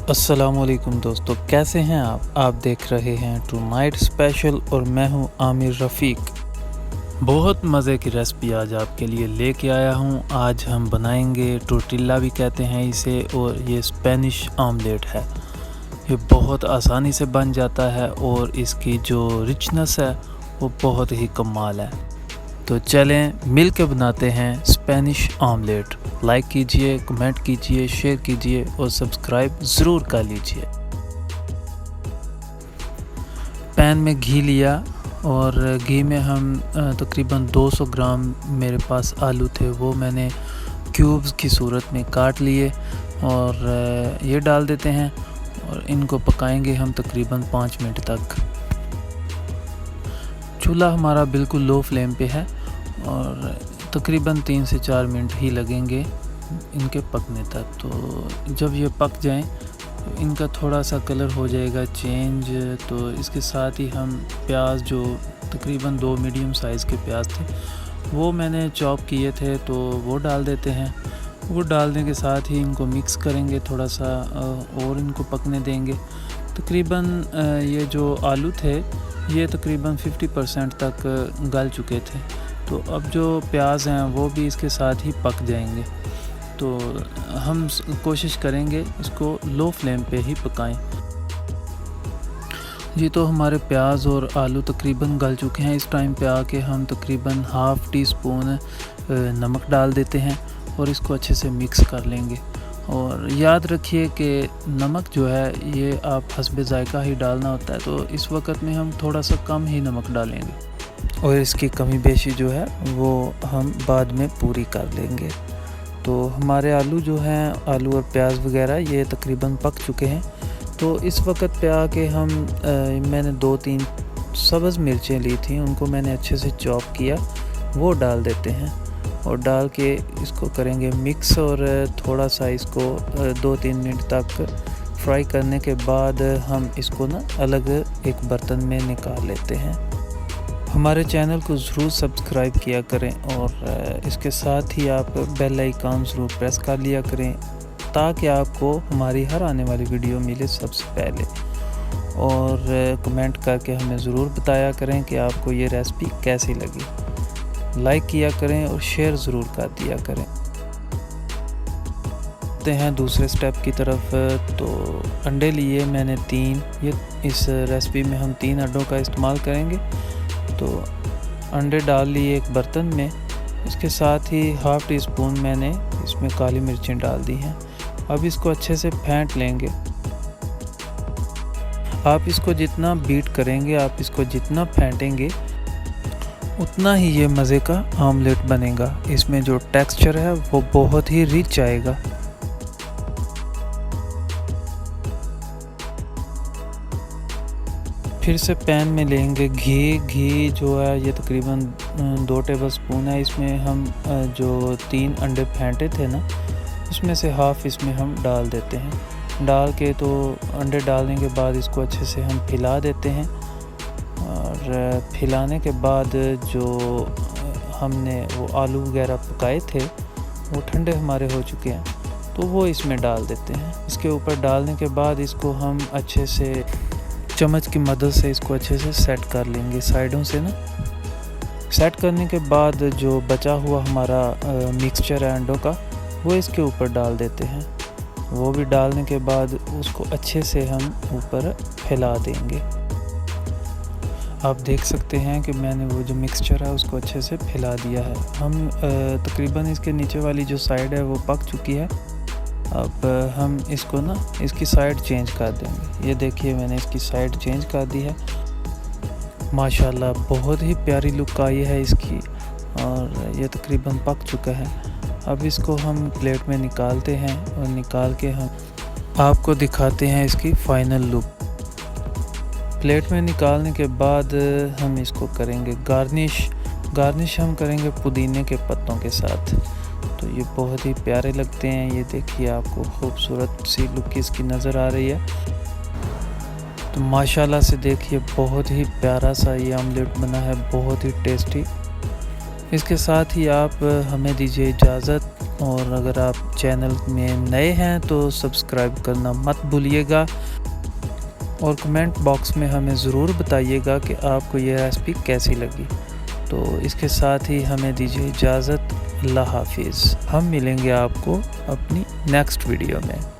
अस्सलामुअलैकुम दोस्तों, कैसे हैं आप देख रहे हैं टुनाइट स्पेशल और मैं हूं आमिर रफ़ीक। बहुत मज़े की रेसिपी आज आपके लिए लेके आया हूं। आज हम बनाएंगे टोर्टिला भी कहते हैं इसे, और ये स्पेनिश आमलेट है। ये बहुत आसानी से बन जाता है और इसकी जो रिचनेस है वो बहुत ही कमाल है। तो चलें मिल के बनाते हैं स्पेनिश आमलेट। लाइक कीजिए, कमेंट कीजिए, शेयर कीजिए और सब्सक्राइब ज़रूर कर लीजिए। पैन में घी लिया और घी में हम तकरीबन 200 ग्राम मेरे पास आलू थे, वो मैंने क्यूब्स की सूरत में काट लिए और ये डाल देते हैं और इनको पकाएंगे हम तकरीबन 5 मिनट तक। चूल्हा हमारा बिल्कुल लो फ्लेम पे है और तकरीबन 3 से 4 मिनट ही लगेंगे इनके पकने तक। तो जब ये पक जाएं तो इनका थोड़ा सा कलर हो जाएगा चेंज। तो इसके साथ ही हम प्याज, जो तकरीबन 2 मीडियम साइज़ के प्याज थे, वो मैंने चॉप किए थे, तो वो डाल देते हैं। वो डालने के साथ ही इनको मिक्स करेंगे थोड़ा सा और इनको पकने देंगे। तकरीबन ये जो आलू थे ये तकरीबन 50% तक गल चुके थे। तो अब जो प्याज हैं वो भी इसके साथ ही पक जाएंगे। तो हम कोशिश करेंगे इसको लो फ्लेम पे ही पकाएं। जी, तो हमारे प्याज और आलू तकरीबन गल चुके हैं। इस टाइम पे आके हम तकरीबन हाफ़ टी स्पून नमक डाल देते हैं और इसको अच्छे से मिक्स कर लेंगे। और याद रखिए कि नमक जो है ये आप हस्बे ज़ायका ही डालना होता है, तो इस वक्त में हम थोड़ा सा कम ही नमक डालेंगे और इसकी कमी बेशी जो है वो हम बाद में पूरी कर लेंगे। तो हमारे आलू जो हैं, आलू और प्याज वगैरह ये तकरीबन पक चुके हैं। तो इस वक्त पे आके हम मैंने 2-3 सब्ज़ मिर्चें ली थी, उनको मैंने अच्छे से चॉप किया, वो डाल देते हैं और डाल के इसको करेंगे मिक्स। और थोड़ा सा इसको 2-3 मिनट तक फ्राई करने के बाद हम इसको ना अलग एक बर्तन में निकाल लेते हैं। हमारे चैनल को ज़रूर सब्सक्राइब किया करें और इसके साथ ही आप बेल आइकन ज़रूर प्रेस कर लिया करें ताकि आपको हमारी हर आने वाली वीडियो मिले सबसे पहले। और कमेंट करके हमें ज़रूर बताया करें कि आपको ये रेसिपी कैसी लगी। लाइक किया करें और शेयर ज़रूर कर दिया करें। आते हैं दूसरे स्टेप की तरफ। तो अंडे लिए मैंने 3। ये इस रेसिपी में हम 3 अंडों का इस्तेमाल करेंगे। तो अंडे डाल लिए एक बर्तन में। इसके साथ ही हाफ़ टी स्पून मैंने इसमें काली मिर्चें डाल दी हैं। अब इसको अच्छे से फेंट लेंगे। आप इसको जितना बीट करेंगे, आप इसको जितना फेंटेंगे, उतना ही ये मज़े का आमलेट बनेगा। इसमें जो टेक्सचर है वो बहुत ही रिच आएगा। फिर से पैन में लेंगे घी जो है ये तकरीबन 2 टेबल स्पून है। इसमें हम जो 3 अंडे फेंटे थे ना, उसमें से हाफ़ इसमें हम डाल देते हैं। डाल के तो अंडे डालने के बाद इसको अच्छे से हम फैला देते हैं। और फैलाने के बाद जो हमने वो आलू वगैरह पकाए थे वो ठंडे हमारे हो चुके हैं, तो वो इसमें डाल देते हैं। इसके ऊपर डालने के बाद इसको हम अच्छे से चम्मच की मदद से इसको अच्छे से सेट कर लेंगे साइडों से ना। सेट करने के बाद जो बचा हुआ हमारा मिक्सचर है अंडों का, वो इसके ऊपर डाल देते हैं। वो भी डालने के बाद उसको अच्छे से हम ऊपर फैला देंगे। आप देख सकते हैं कि मैंने वो जो मिक्सचर है उसको अच्छे से फैला दिया है। हम तकरीबन इसके नीचे वाली जो साइड है वो पक चुकी है। अब हम इसको ना इसकी साइड चेंज कर देंगे। ये देखिए मैंने इसकी साइड चेंज कर दी है। माशाल्लाह बहुत ही प्यारी लुक आई है इसकी और ये तकरीबन पक चुका है। अब इसको हम प्लेट में निकालते हैं और निकाल के हम आपको दिखाते हैं इसकी फाइनल लुक। प्लेट में निकालने के बाद हम इसको करेंगे गार्निश हम करेंगे पुदीने के पत्तों के साथ। तो ये बहुत ही प्यारे लगते हैं। ये देखिए आपको खूबसूरत सी लुक इसकी नज़र आ रही है। तो माशाल्लाह से देखिए बहुत ही प्यारा सा ये आमलेट बना है, बहुत ही टेस्टी। इसके साथ ही आप हमें दीजिए इजाज़त। और अगर आप चैनल में नए हैं तो सब्सक्राइब करना मत भूलिएगा और कमेंट बॉक्स में हमें ज़रूर बताइएगा कि आपको ये रेसिपी कैसी लगी। तो इसके साथ ही हमें दीजिए इजाज़त। अल्लाह हाफिज़। हम मिलेंगे आपको अपनी नेक्स्ट वीडियो में।